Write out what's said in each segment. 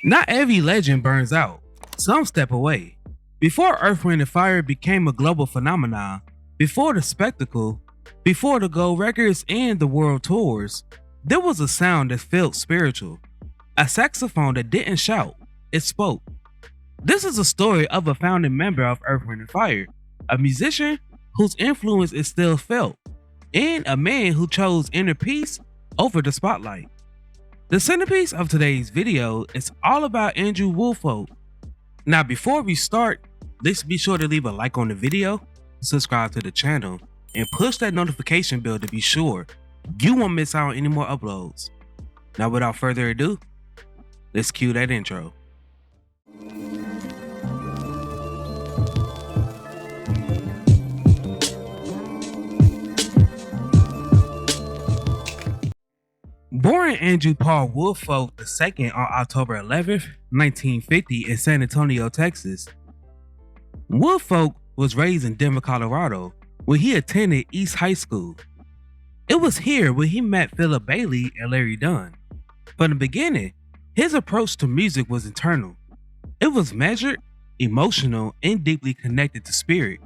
Not every legend burns out. Some step away. Before Earth, Wind & Fire became a global phenomenon, before the spectacle, before the gold records and the world tours, there was a sound that felt spiritual. A saxophone that didn't shout, it spoke. This is a story of a founding member of Earth, Wind & Fire, a musician whose influence is still felt, and a man who chose inner peace over the spotlight. The centerpiece of today's video is all about Andrew Woolfolk. Now before we start, let's be sure to leave a like on the video, subscribe to the channel, and push that notification bell to be sure you won't miss out on any more uploads. Now without further ado, let's cue that intro. Born Andrew Paul Woolfolk II on October 11th, 1950 in San Antonio, Texas. Woolfolk was raised in Denver, Colorado, where he attended East High School. It was here where he met Philip Bailey and Larry Dunn. From the beginning, his approach to music was internal. It was measured, emotional, and deeply connected to spirit.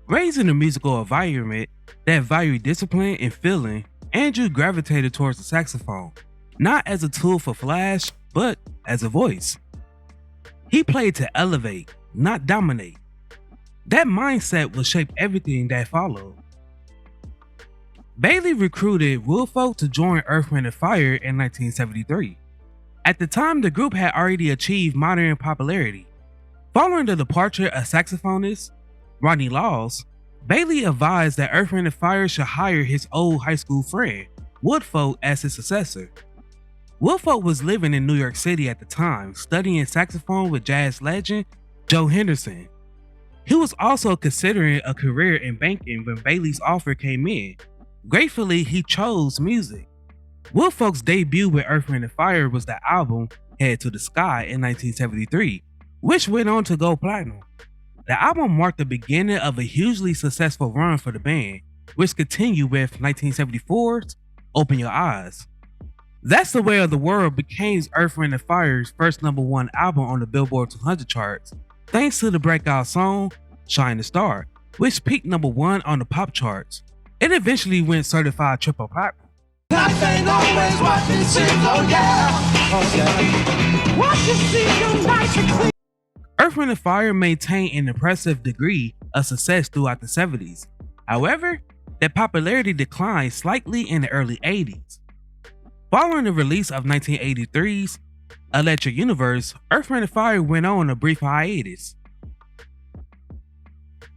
Raised in a musical environment that valued discipline and feeling, Andrew gravitated towards the saxophone, not as a tool for flash, but as a voice. He played to elevate, not dominate. That mindset will shape everything that followed. Bailey recruited Woolfolk to join Earth, Wind & Fire in 1973. At the time, the group had already achieved modern popularity. Following the departure of saxophonist Rodney Laws, Bailey advised that Earth, Wind & Fire should hire his old high school friend, Woolfolk, as his successor. Woolfolk was living in New York City at the time, studying saxophone with jazz legend Joe Henderson. He was also considering a career in banking when Bailey's offer came in. Gratefully, he chose music. Woolfolk's debut with Earth, Wind & Fire was the album Head to the Sky in 1973, which went on to go platinum. The album marked the beginning of a hugely successful run for the band, which continued with 1974's Open Your Eyes. That's the Way of the World became Earth, Wind & Fire's first #1 album on the Billboard 200 charts, thanks to the breakout song Shine the Star, which peaked #1 on the pop charts. It eventually went certified triple platinum. Earth, Wind & Fire maintained an impressive degree of success throughout the 70s. However, their popularity declined slightly in the early 80s. Following the release of 1983's Electric Universe, Earth, Wind & Fire went on a brief hiatus.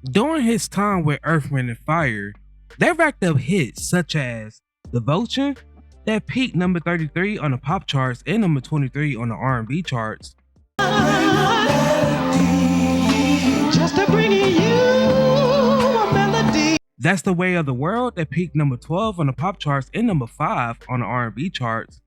During his time with Earth, Wind & Fire, they racked up hits such as Devotion, that peaked #33 on the pop charts and #23 on the R&B charts. That's the Way of the World, that peaked #12 on the pop charts and #5 on the R&B charts.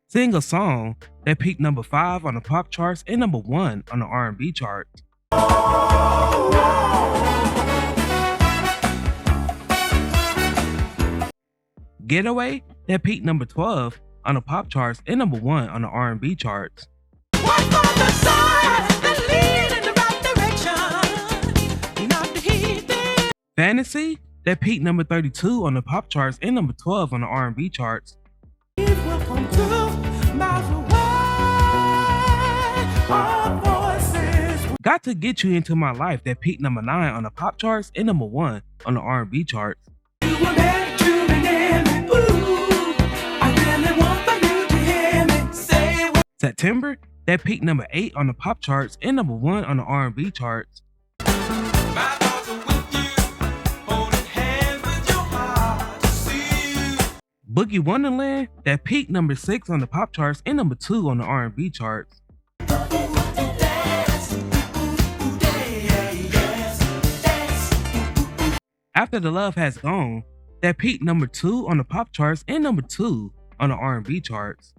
Sing a Song, that peaked #5 on the pop charts and #1 on the R&B charts. Getaway, that peaked #12 on the pop charts and #1 on the R&B charts. Fantasy, that peaked #32 on the pop charts and #12 on the R&B charts. Got to Get You Into My Life, that peaked #9 on the pop charts and #1 on the R&B charts. September, that peaked #8 on the pop charts and #1 on the R&B charts. Boogie Wonderland, that peaked #6 on the pop charts and #2 on the R&B charts. After the Love Has Gone, that peaked #2 on the pop charts and #2 on the R&B charts.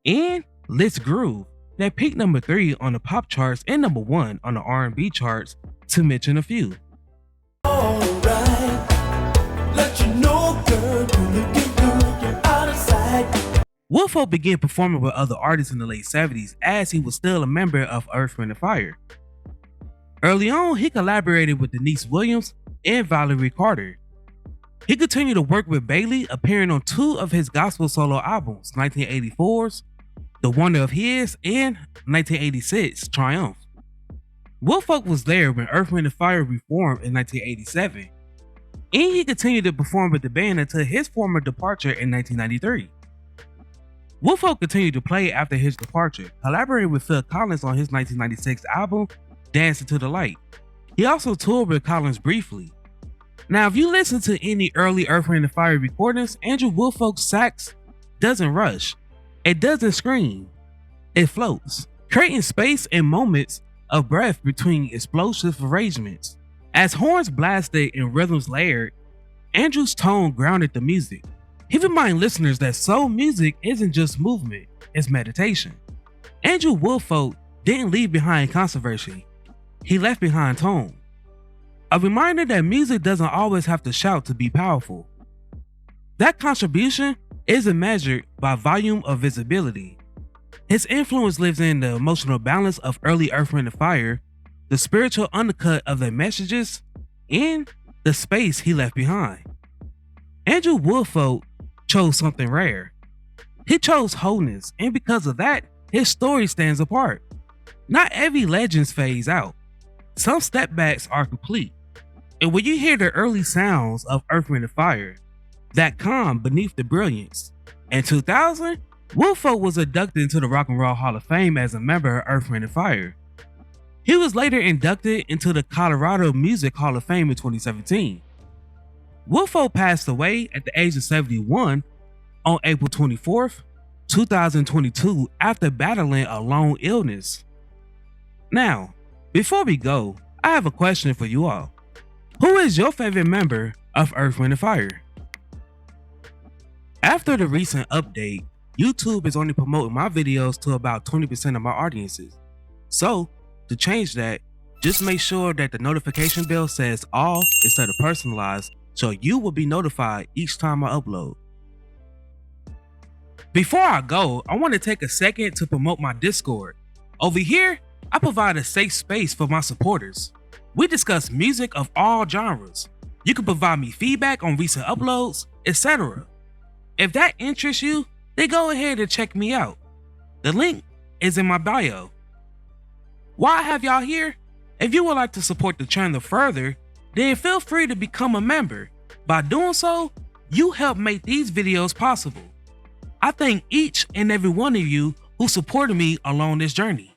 And Let's Groove, that peaked number 3 on the pop charts and number 1 on the R&B charts, to mention a few. Woolfolk began performing with other artists in the late 70s as he was still a member of Earth, Wind & Fire. Early on, he collaborated with Denise Williams and Valerie Carter. He continued to work with Bailey, appearing on 2 of his gospel solo albums, 1984's The Wonder of His and 1986's Triumph. Woolfolk was there when Earth, Wind & Fire reformed in 1987, and he continued to perform with the band until his former departure in 1993. Woolfolk continued to play after his departure, collaborating with Phil Collins on his 1996 album, Dance Into the Light. He also toured with Collins briefly. Now, if you listen to any early Earth, Wind & Fire recordings, Andrew Woolfolk's sax doesn't rush, it doesn't scream, it floats, creating space and moments of breath between explosive arrangements. As horns blasted and rhythms layered, Andrew's tone grounded the music. He reminded listeners that soul music isn't just movement, it's meditation. Andrew Woolfolk didn't leave behind controversy, he left behind tone. A reminder that music doesn't always have to shout to be powerful. That contribution isn't measured by volume or visibility. His influence lives in the emotional balance of early Earth, Wind & Fire, the spiritual undercut of their messages, and the space he left behind. Andrew Woolfolk chose something rare. He chose wholeness, and because of that, his story stands apart. Not every legends phase out. Some stepbacks are complete. And when you hear the early sounds of Earth, Wind & Fire, that calm beneath the brilliance. In 2000, Woolfolk was inducted into the Rock and Roll Hall of Fame as a member of Earth, Wind & Fire. He was later inducted into the Colorado Music Hall of Fame in 2017. Woolfolk passed away at the age of 71 on April 24th, 2022 after battling a long illness. Now, before we go, I have a question for you all. Who is your favorite member of Earth, Wind & Fire? After the recent update, YouTube is only promoting my videos to about 20% of my audiences. So, to change that, just make sure that the notification bell says all instead of personalized, so you will be notified each time I upload. Before I go, I want to take a second to promote my Discord. Over here, I provide a safe space for my supporters. We discuss music of all genres. You can provide me feedback on recent uploads, etc. If that interests you, then go ahead and check me out. The link is in my bio. While I have y'all here, if you would like to support the channel further, then feel free to become a member. By doing so, you help make these videos possible. I thank each and every one of you who supported me along this journey.